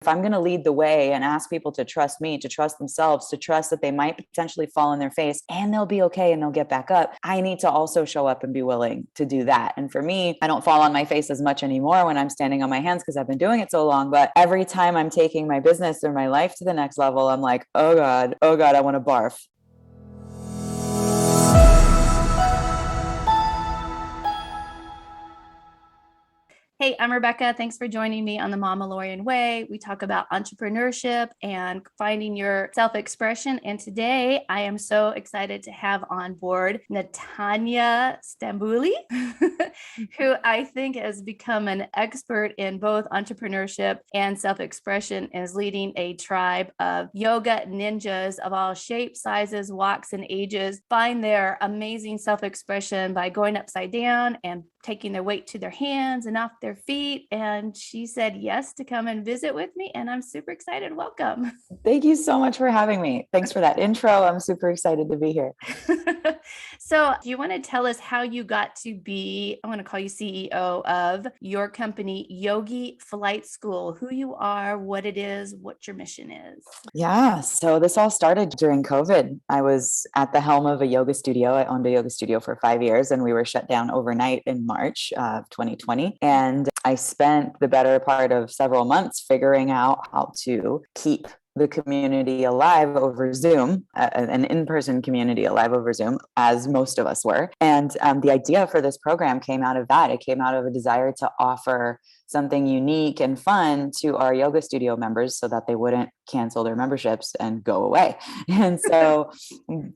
if I'm going to lead the way and ask people to trust me, to trust themselves, to trust that they might potentially fall on their face and they'll be okay and they'll get back up, I need to also show up and be willing to do that. And for me, I don't fall on my face as much anymore when I'm standing on my hands because I've been doing it so long. But every time I'm taking my business or my life to the next level, I'm like, oh God, I want to barf. Hey, I'm Rebecca. Thanks for joining me on the Mama Lorian Way. We talk about entrepreneurship and finding your self-expression. And today I am so excited to have on board Nathania Stambouli, who I think has become an expert in both entrepreneurship and self-expression and is leading a tribe of yoga ninjas of all shapes, sizes, walks, and ages find their amazing self-expression by going upside down and taking their weight to their hands and off their feet. And she said yes to come and visit with me. And I'm super excited. Welcome. Thank you so much for having me. Thanks for that intro. I'm super excited to be here. So do you want to tell us how you got to be, I want to call you CEO of your company, Yogi Flight School, who you are, what it is, what your mission is? Yeah. So this all started during COVID. I was at the helm of a yoga studio. I owned a yoga studio for 5 years and we were shut down overnight in March of 2020. And I spent the better part of several months figuring out how to keep the community alive over Zoom, an in-person community alive over Zoom, as most of us were. And the idea for this program came out of that. It came out of a desire to offer something unique and fun to our yoga studio members so that they wouldn't cancel their memberships and go away. And so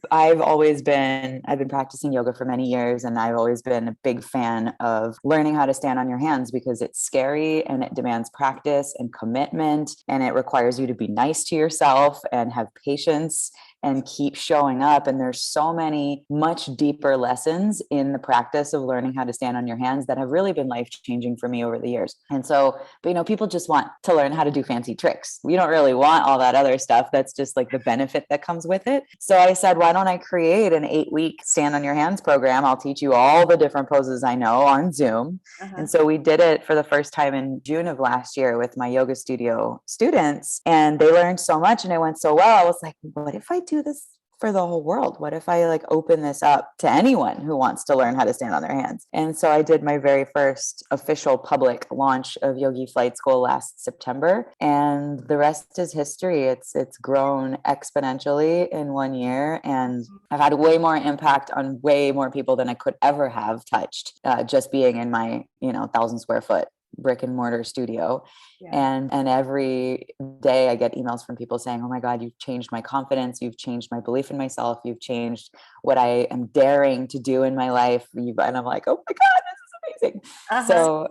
I've been practicing yoga for many years, and I've always been a big fan of learning how to stand on your hands because it's scary and it demands practice and commitment, and it requires you to be nice to yourself and have patience and keep showing up. And there's so many much deeper lessons in the practice of learning how to stand on your hands that have really been life-changing for me over the years. And so, but people just want to learn how to do fancy tricks. We don't really want all that other stuff. That's just like the benefit that comes with it. So I said, why don't I create an 8-week stand on your hands program? I'll teach you all the different poses I know on Zoom. And so we did it for the first time in June of last year with my yoga studio students, and they learned so much and it went so well. I was like, what if I do this for the whole world? What if I open this up to anyone who wants to learn how to stand on their hands? And so I did my very first official public launch of Yogi Flight School last September, and the rest is history. It's grown exponentially in 1 year, and I've had way more impact on way more people than I could ever have touched just being in my 1,000 square foot brick and mortar studio. Yeah. And every day I get emails from people saying, oh my God, you've changed my confidence. You've changed my belief in myself. You've changed what I am daring to do in my life. And I'm like, oh my God, this is amazing. So,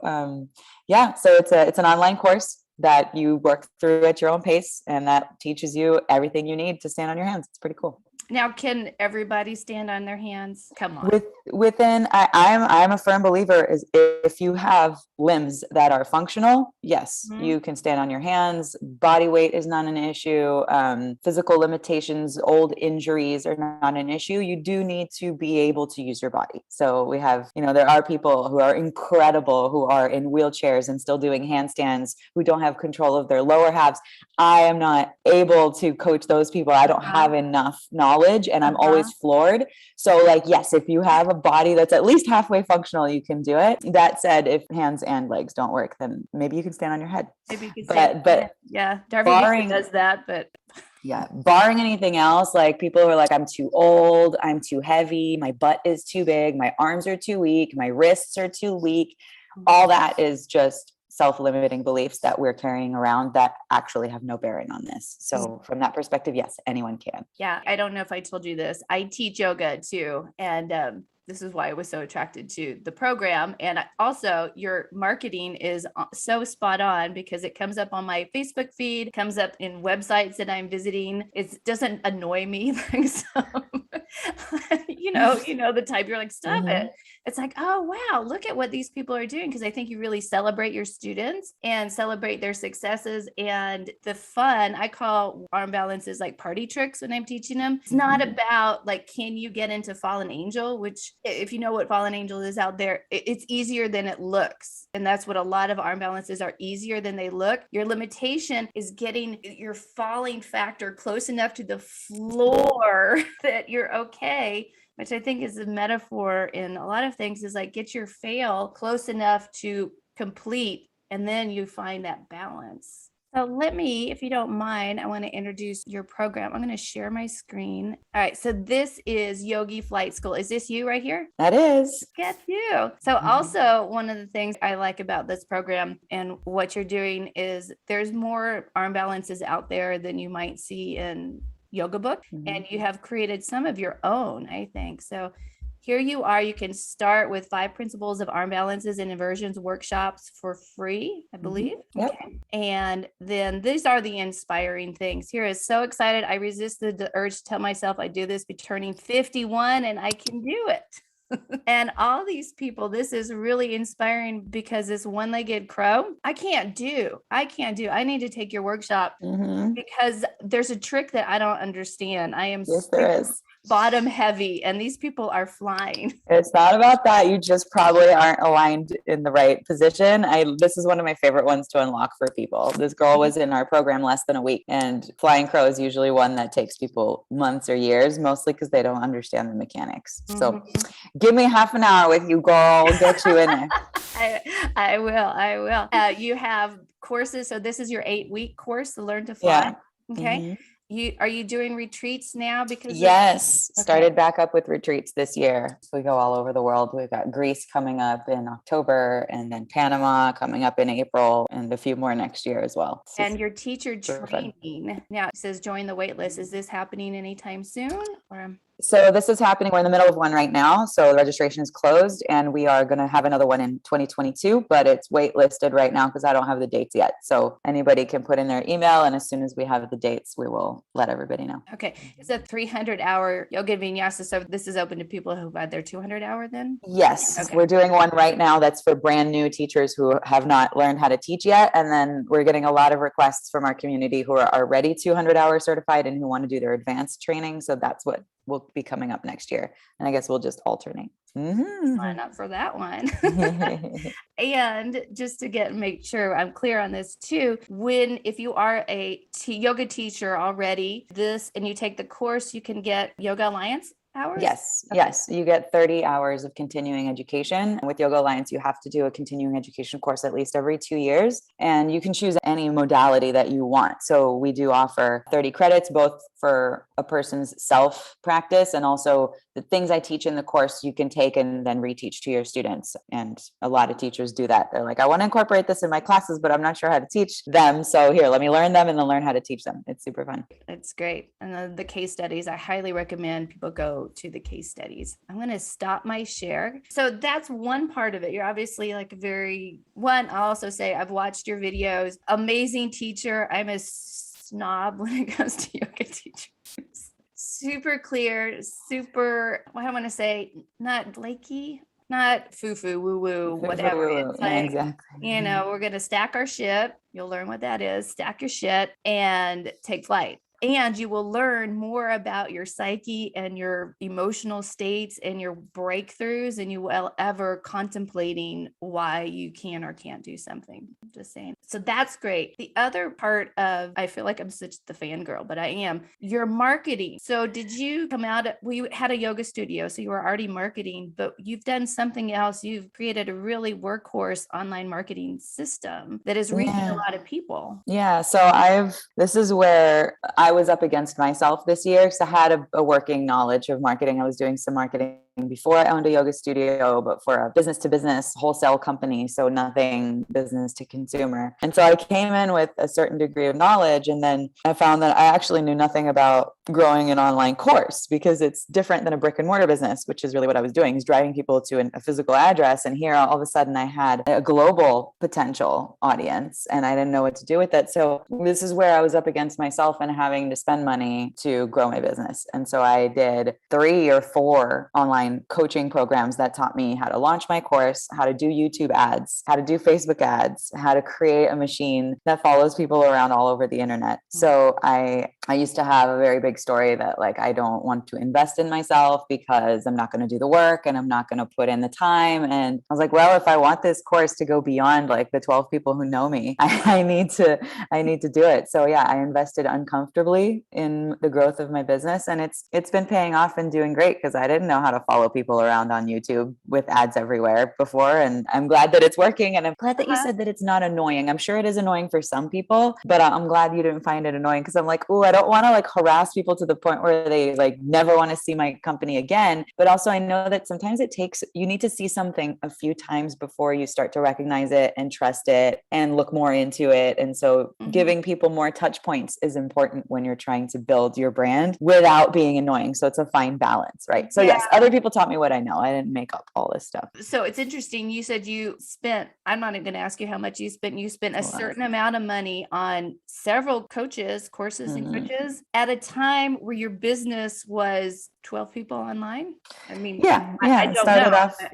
so it's an online course that you work through at your own pace, and that teaches you everything you need to stand on your hands. It's pretty cool. Now, can everybody stand on their hands? Come on. I'm a firm believer is if you have limbs that are functional, yes, you can stand on your hands. Body weight is not an issue. Physical limitations, old injuries are not an issue. You do need to be able to use your body. So we have, there are people who are incredible, who are in wheelchairs and still doing handstands, who don't have control of their lower halves. I am not able to coach those people. I don't have enough knowledge, and I'm always floored. So yes, if you have a body that's at least halfway functional, you can do it. That said, if hands and legs don't work, then maybe you can stand on your head. Maybe you can stand on yeah, Darby does that, but yeah, barring anything else, people who are I'm too old, I'm too heavy, my butt is too big, my arms are too weak, my wrists are too weak. All that is just self-limiting beliefs that we're carrying around that actually have no bearing on this. So from that perspective, yes, anyone can. Yeah. I don't know if I told you this. I teach yoga too. And this is why I was so attracted to the program. And also your marketing is so spot on because it comes up on my Facebook feed, comes up in websites that I'm visiting. It doesn't annoy me like some The type, you're like, stop it. It's like, oh, wow, look at what these people are doing. Cause I think you really celebrate your students and celebrate their successes and the fun. I call arm balances like party tricks when I'm teaching them. It's not about like, can you get into fallen angel, which if you know what fallen angel is out there, it's easier than it looks. And that's what a lot of arm balances are, easier than they look. Your limitation is getting your falling factor close enough to the floor that you're okay, which I think is a metaphor in a lot of things, is like get your fail close enough to complete, and then you find that balance. So let me, if you don't mind, I want to introduce your program. I'm going to share my screen. All right. So this is Yogi Flight School. Is this you right here? That is. Get you. So also one of the things I like about this program and what you're doing is there's more arm balances out there than you might see in yoga book, and you have created some of your own, I think. So here you are. You can start with 5 principles of arm balances and inversions workshops for free, I believe. Yep. Okay. And then these are the inspiring things. Here is so excited. I resisted the urge to tell myself I do this, be turning 51 and I can do it. And all these people, this is really inspiring because this one-legged crow, I can't do. I need to take your workshop because there's a trick that I don't understand. I am Yes, there is. Bottom heavy, and these people are flying. It's not about that. You just probably aren't aligned in the right position. This is one of my favorite ones to unlock for people. This girl was in our program less than a week, and flying crow is usually one that takes people months or years, mostly because they don't understand the mechanics. So give me half an hour with you, girl. I'll get you in there. I will. You have courses. So this is your 8-week course to learn to fly. Yeah. Okay. Are you doing retreats now? Because started back up with retreats this year. So we go all over the world. We've got Greece coming up in October, and then Panama coming up in April, and a few more next year as well. And your teacher training now, it says join the wait list. Is this happening anytime soon? So this is happening. We're in the middle of one right now. So registration is closed, and we are going to have another one in 2022, but it's waitlisted right now because I don't have the dates yet. So anybody can put in their email, and as soon as we have the dates, we will let everybody know. Okay. It's a 300-hour yoga vinyasa. So this is open to people who've had their 200-hour then? Yes. Okay. We're doing one right now that's for brand new teachers who have not learned how to teach yet. And then we're getting a lot of requests from our community who are already 200-hour certified and who want to do their advanced training. So that's what will be coming up next year. And I guess we'll just alternate. Sign up for that one. And just to make sure I'm clear on this too, if you are a yoga teacher already, and you take the course, you can get Yoga Alliance hours? Yes. Okay. Yes. You get 30 hours of continuing education. With Yoga Alliance, you have to do a continuing education course at least every 2 years, and you can choose any modality that you want. So we do offer 30 credits, both for a person's self practice and also the things I teach in the course you can take and then reteach to your students. And a lot of teachers do that. They're like, I want to incorporate this in my classes, but I'm not sure how to teach them. So here, let me learn them and then learn how to teach them. It's super fun. It's great. And the case studies, I highly recommend people go to the case studies. I'm going to stop my share. So that's one part of it. You're obviously like I'll also say I've watched your videos. Amazing teacher. I'm a snob when it comes to yoga teachers. Super clear, super, what I want to say, not flaky, not foo-foo, woo-woo, whatever. It's like, exactly. We're going to stack our shit. You'll learn what that is. Stack your shit and take flight. And you will learn more about your psyche and your emotional states and your breakthroughs, and you will ever contemplating why you can or can't do something. I'm just saying. So that's great. The other part I feel like I'm such the fangirl, but I am, your marketing. So did you come out, we had a yoga studio, so you were already marketing, but you've done something else. You've created a really workhorse online marketing system that is reaching a lot of people. Yeah. So this is where I was up against myself this year because I had a working knowledge of marketing. I was doing some marketing before I owned a yoga studio, but for a business to business wholesale company. So nothing business to consumer. And so I came in with a certain degree of knowledge. And then I found that I actually knew nothing about growing an online course, because it's different than a brick and mortar business, which is really what I was doing, is driving people to a physical address. And here all of a sudden I had a global potential audience and I didn't know what to do with it. So this is where I was up against myself and having to spend money to grow my business. And so I did 3 or 4 online coaching programs that taught me how to launch my course, how to do YouTube ads, how to do Facebook ads, how to create a machine that follows people around all over the internet. So I used to have a very big story that like, I don't want to invest in myself because I'm not going to do the work and I'm not going to put in the time. And I was like, well, if I want this course to go beyond like the 12 people who know me, I need to do it. So yeah, I invested uncomfortably in the growth of my business, and it's been paying off and doing great, because I didn't know how to follow people around on YouTube with ads everywhere before. And I'm glad that it's working. And I'm glad that you said that it's not annoying. I'm sure it is annoying for some people, but I'm glad you didn't find it annoying, because I'm like, oh, I don't want to like harass people to the point where they like never want to see my company again. But also I know that sometimes you need to see something a few times before you start to recognize it and trust it and look more into it. And so giving people more touch points is important when you're trying to build your brand without being annoying. So it's a fine balance, right? So yes, other people taught me what I know. I didn't make up all this stuff. So it's interesting. You said you spent, I'm not even going to ask you how much you spent a certain amount of money on several courses and coaches at a time where your business was 12 people online. I mean, I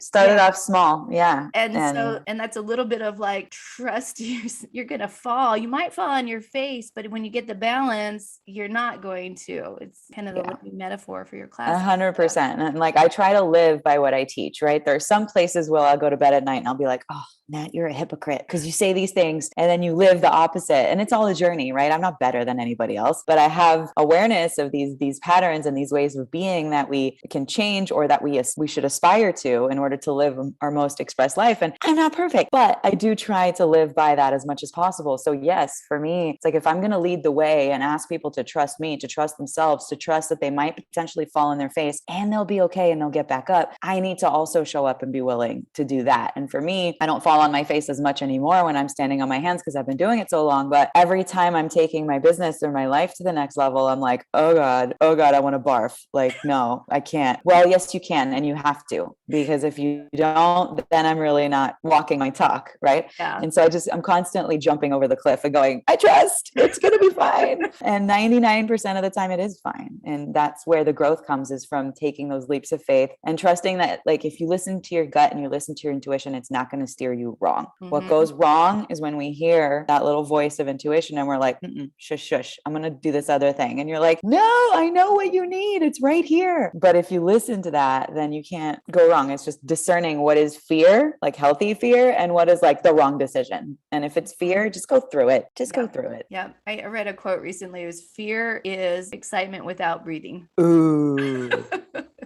started off small. Yeah. And that's a little bit of like, trust you're going to fall. You might fall on your face, but when you get the balance, you're not going to. It's kind of the living metaphor for your class. 100%. And like, I try to live by what I teach, right? There's some places where I'll go to bed at night and I'll be like, oh, Nat, you're a hypocrite because you say these things and then you live the opposite. And it's all a journey, right? I'm not better than anybody else, but I have awareness of these patterns and these ways of being that we can change, or that we should aspire to in order to live our most expressed life. And I'm not perfect, but I do try to live by that as much as possible. So yes, for me, it's like, if I'm going to lead the way and ask people to trust me, to trust themselves, to trust that they might potentially fall on their face and they'll be okay and they'll get back up, I need to also show up and be willing to do that. And for me, I don't fall on my face as much anymore when I'm standing on my hands because I've been doing it so long. But every time I'm taking my business or my life to the next level, I'm like, oh God, I want to barf. Like, no, I can't. Well, yes, you can. And you have to, because if you don't, then I'm really not walking my talk. Right. Yeah. And so I'm constantly jumping over the cliff and going, I trust it's going to be fine. And 99% of the time it is fine. And that's where the growth comes, is from taking those leaps of faith and trusting that, like, if you listen to your gut and you listen to your intuition, it's not going to steer you wrong. What goes wrong is when we hear that little voice of intuition and we're like, shush, shush, I'm going to do this other thing. And you're like, no, I know what you need. It's right here. But if you listen to that, then you can't go wrong. It's just discerning what is fear, like healthy fear, and what is like the wrong decision. And if it's fear, just go through it. Go through it. Yeah. I read a quote recently. It was, fear is excitement without breathing. Ooh.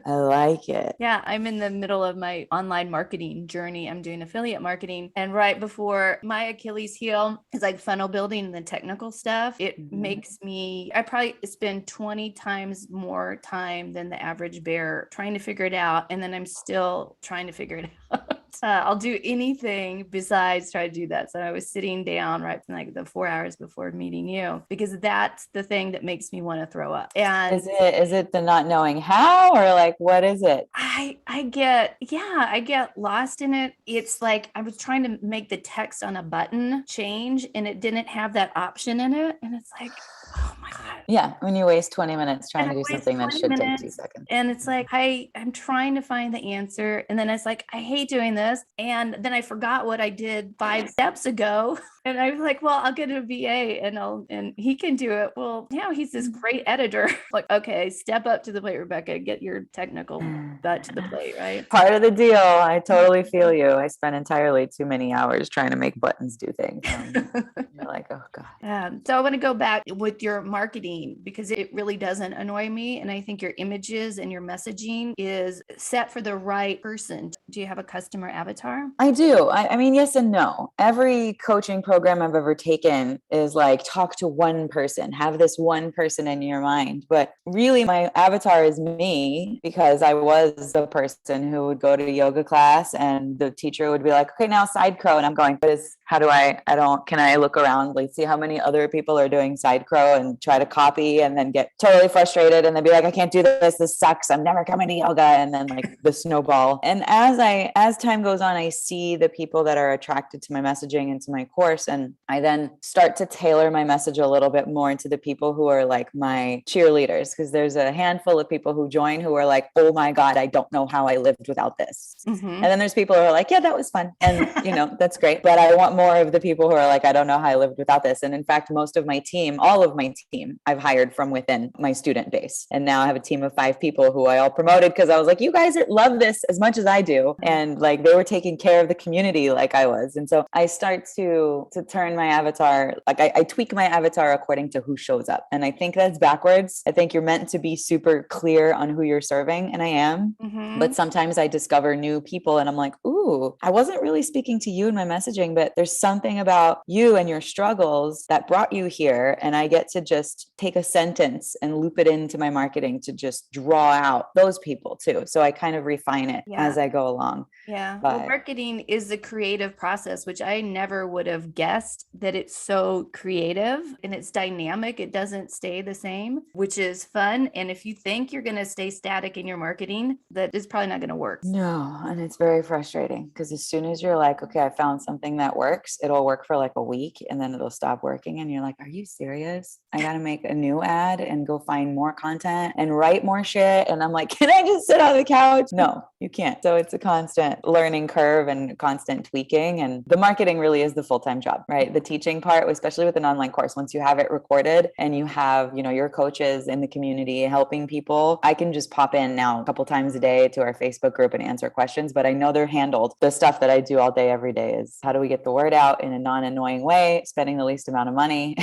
I like it. Yeah, I'm in the middle of my online marketing journey. I'm doing affiliate marketing. And right before my Achilles heel is like funnel building and the technical stuff, it makes me, I probably spend 20 times more time than the average bear trying to figure it out. And then I'm still trying to figure it out. I'll do anything besides try to do that. So I was sitting down right from like the 4 hours before meeting you, because that's the thing that makes me want to throw up. And is it the not knowing how, or like, what is it? I get lost in it. It's like I was trying to make the text on a button change and it didn't have that option in it. And it's like, oh my God. Yeah. When you waste 20 minutes trying to do something that should take 2 seconds. And it's like, I'm trying to find the answer. And then it's like, I hate doing this. And then I forgot what I did 5 steps ago. And I was like, well, I'll get a VA and he can do it. Well, now he's this great editor. Like, okay, step up to the plate, Rebecca, get your technical butt to the plate, right? Part of the deal. I totally feel you. I spent entirely too many hours trying to make buttons do things. You're like, oh God. So I want to go back with your marketing, because it really doesn't annoy me. And I think your images and your messaging is set for the right person. Do you have a customer avatar? I do. I mean, yes and no. Every coaching program I've ever taken is like, talk to one person, have this one person in your mind. But really, my avatar is me, because I was the person who would go to yoga class and the teacher would be like, okay, now side crow. And I'm going, can I look around, like see how many other people are doing side crow and try to copy and then get totally frustrated and then be like, I can't do this. This sucks. I'm never coming to yoga. And then like the snowball. And as time goes on, I see the people that are attracted to my messaging and to my course. And I then start to tailor my message a little bit more into the people who are like my cheerleaders, because there's a handful of people who join who are like, oh my God, I don't know how I lived without this. Mm-hmm. And then there's people who are like, yeah, that was fun. And that's great. But I want more of the people who are like, I don't know how I lived without this. And in fact, most of my team, all of my team, I've hired from within my student base. And now I have a team of 5 people who I all promoted because I was like, you guys love this as much as I do. And like they were taking care of the community like I was. And so I start to turn my avatar, like I tweak my avatar according to who shows up. And I think that's backwards. I think you're meant to be super clear on who you're serving. And I am. Mm-hmm. But sometimes I discover new people and I'm like, ooh, I wasn't really speaking to you in my messaging, but there's something about you and your struggles that brought you here. And I get to just take a sentence and loop it into my marketing to just draw out those people too. So I kind of refine it as I go along. Yeah. But well, marketing is a creative process, which I never would have guessed that it's so creative and it's dynamic. It doesn't stay the same, which is fun. And if you think you're going to stay static in your marketing, that is probably not going to work. No. And it's very frustrating because as soon as you're like, okay, I found something that works, it'll work for like a week and then it'll stop working. And you're like, are you serious? I got to make a new ad and go find more content and write more shit. And I'm like, can I just sit on the couch? No, you can't. So it's a constant learning curve and constant tweaking. And the marketing really is the full-time job, right? The teaching part, especially with an online course, once you have it recorded and you have, your coaches in the community helping people, I can just pop in now a couple times a day to our Facebook group and answer questions, but I know they're handled. The stuff that I do all day, every day is how do we get the word out in a non-annoying way, spending the least amount of money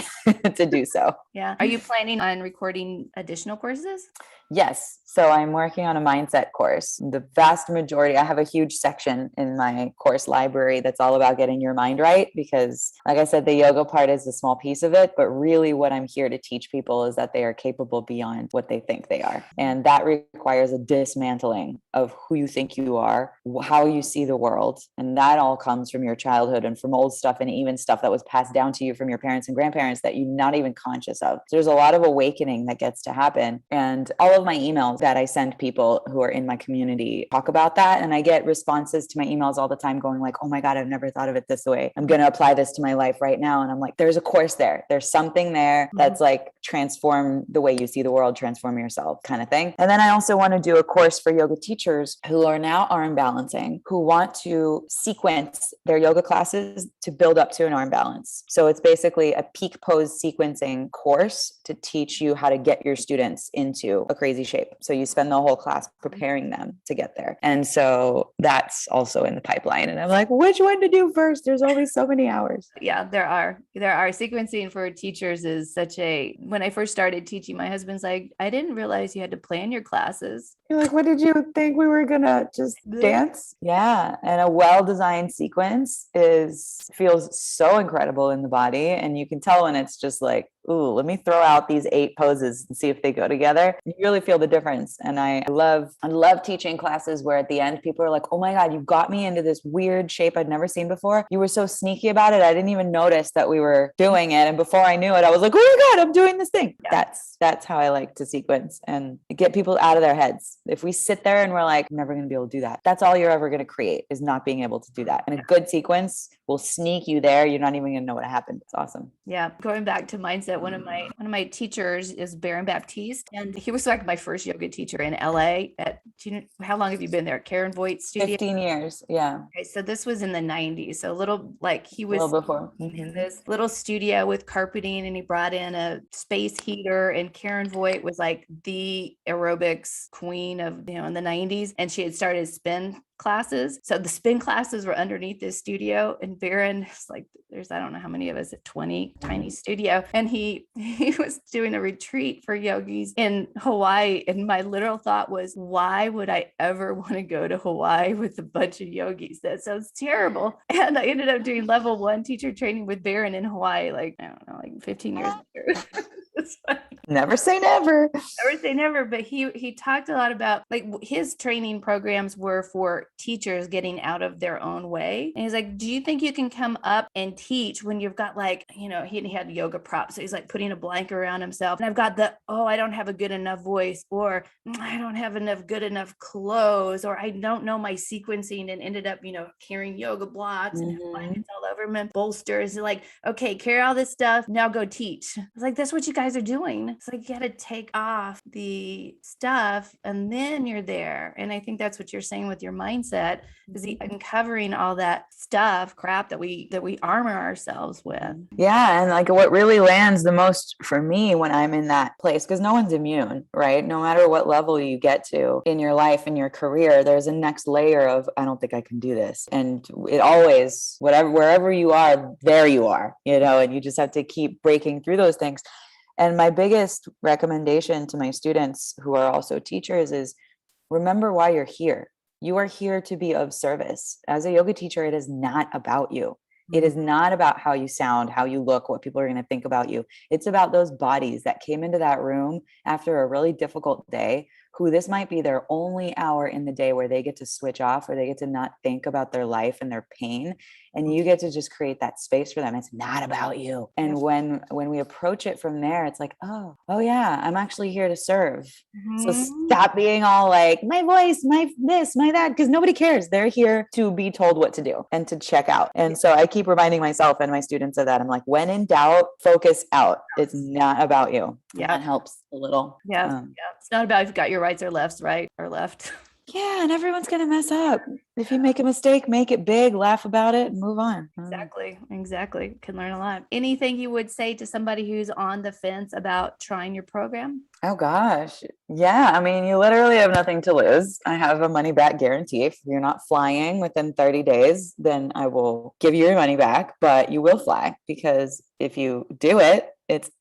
to do so. Yeah. Are you planning on recording additional courses? Yes. So I'm working on a mindset course. The vast majority, I have a huge section in my course library that's all about getting your mind right, because like I said, the yoga part is a small piece of it, but really what I'm here to teach people is that they are capable beyond what they think they are. And that requires a dismantling of who you think you are, how you see the world. And that all comes from your childhood and from old stuff and even stuff that was passed down to you from your parents and grandparents that you're not even conscious of. So there's a lot of awakening that gets to happen. And all of my emails that I send people who are in my community talk about that. And I get responses to my emails all the time going like, oh my God, I've never thought of it this way. I'm going to apply this to my life right now. And I'm like, there's a course there. There's something there that's like transform the way you see the world, transform yourself kind of thing. And then I also want to do a course for yoga teachers who are now arm balancing, who want to sequence their yoga classes to build up to an arm balance. So it's basically a peak pose sequencing course to teach you how to get your students into a crazy shape. So you spend the whole class preparing them to get there. And so that's also in the pipeline. And I'm like, which one to do first? There's always so many hours. Yeah, there are. Sequencing for teachers is when I first started teaching, my husband's like, I didn't realize you had to plan your classes. You're like, what did you think we were going to just dance? Yeah. And a well-designed sequence feels so incredible in the body. And you can tell when it's just like, ooh, let me throw out these 8 poses and see if they go together. You really feel the difference. And I love teaching classes where at the end, people are like, oh my God, you got me into this weird shape I'd never seen before. You were so sneaky about it. I didn't even notice that we were doing it. And before I knew it, I was like, oh my God, I'm doing this thing. Yeah. That's how I like to sequence and get people out of their heads. If we sit there and we're like, I'm never going to be able to do that. That's all you're ever going to create is not being able to do that. And a good sequence will sneak you there. You're not even going to know what happened. It's awesome. Yeah. Going back to mindset, one of my teachers is Baron Baptiste, and he was like my first yoga teacher in LA. How long have you been there? Karen Voigt's studio? 15 years. Yeah. Okay, so this was in the 90s. So he was a little before in this little studio with carpeting, and he brought in a space heater, and Karen Voight was like the aerobics queen of, in the 90s. And she had started spin classes. So the spin classes were underneath this studio, and Baron is like, there's, I don't know how many of us at 20, tiny studio. And he was doing a retreat for yogis in Hawaii. And my literal thought was, why would I ever want to go to Hawaii with a bunch of yogis? That sounds terrible. And I ended up doing level 1 teacher training with Baron in Hawaii, like, I don't know, like 15 years later. Never say never. Never say never, but he talked a lot about, like, his training programs were for teachers getting out of their own way. And he's like, do you think you can come up and teach when you've got, like, you know, he had yoga props. So he's like putting a blanket around himself. And I've got I don't have a good enough voice, or I don't have good enough clothes, or I don't know my sequencing, and ended up, you know, carrying yoga blocks and blankets all over him and bolsters. Like, okay, carry all this stuff. Now go teach. I was like, that's what you guys are doing. It's like, you got to take off the stuff and then you're there. And I think that's what you're saying with your mindset, is uncovering all that crap that we armor ourselves with. Yeah. And like what really lands the most for me when I'm in that place, because no one's immune, right? No matter what level you get to in your life, in your career, there's a next layer of, I don't think I can do this. And it always, wherever you are, there you are, you know, and you just have to keep breaking through those things. And my biggest recommendation to my students who are also teachers is, remember why you're here. You are here to be of service. As a yoga teacher, it is not about you. It is not about how you sound, how you look, what people are going to think about you. It's about those bodies that came into that room after a really difficult day, who this might be their only hour in the day where they get to switch off, or they get to not think about their life and their pain. And you get to just create that space for them. It's not about you. And when we approach it from there, it's like, oh yeah, I'm actually here to serve. So stop being all like, my voice, my this, my that, because nobody cares. They're here to be told what to do and to check out. And so I keep reminding myself and my students of that. I'm like, when in doubt, focus out. It's not about you. Yeah. That helps a little. Yeah. It's not about if you've got your rights or lefts, right or left. Yeah. And everyone's going to mess up. If you make a mistake, make it big, laugh about it, and move on. Exactly. Can learn a lot. Anything you would say to somebody who's on the fence about trying your program? Oh gosh. Yeah. I mean, you literally have nothing to lose. I have a money back guarantee. If you're not flying within 30 days, then I will give you your money back, but you will fly, because if you do it,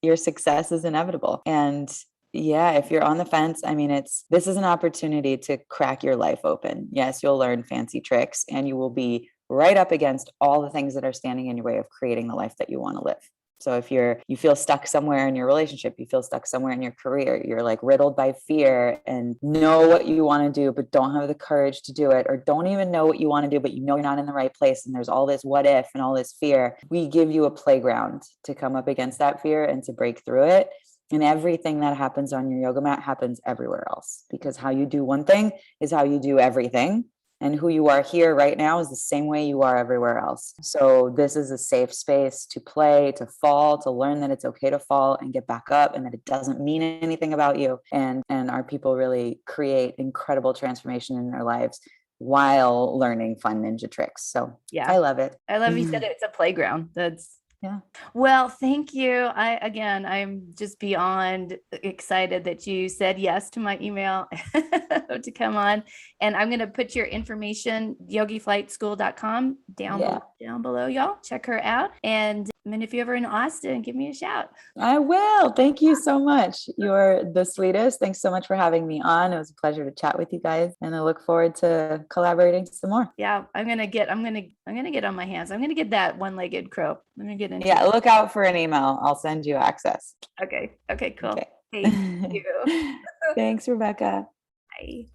your success is inevitable. And yeah, if you're on the fence, I mean, this is an opportunity to crack your life open. Yes, you'll learn fancy tricks, and you will be right up against all the things that are standing in your way of creating the life that you want to live. So if you feel stuck somewhere in your relationship, you feel stuck somewhere in your career, you're like riddled by fear and know what you want to do, but don't have the courage to do it, or don't even know what you want to do, but you know you're not in the right place, and there's all this what if and all this fear, we give you a playground to come up against that fear and to break through it. And everything that happens on your yoga mat happens everywhere else, because how you do one thing is how you do everything. And who you are here right now is the same way you are everywhere else. So this is a safe space to play, to fall, to learn that it's okay to fall and get back up, and that it doesn't mean anything about you. And our people really create incredible transformation in their lives while learning fun ninja tricks. So yeah, I love it. I love you said it's a playground. Yeah. Well, thank you. I'm just beyond excited that you said yes to my email to come on. And I'm going to put your information, yogiflightschool.com down below, y'all. Check her out. And if you're ever in Austin, give me a shout. I will. Thank you so much. You're the sweetest. Thanks so much for having me on. It was a pleasure to chat with you guys, and I look forward to collaborating some more. Yeah, I'm gonna get on my hands. I'm gonna get that one-legged crow. I'm gonna get into it. Look out for an email. I'll send you access. Okay, cool. Okay. Thank you. Thanks, Rebecca. Bye.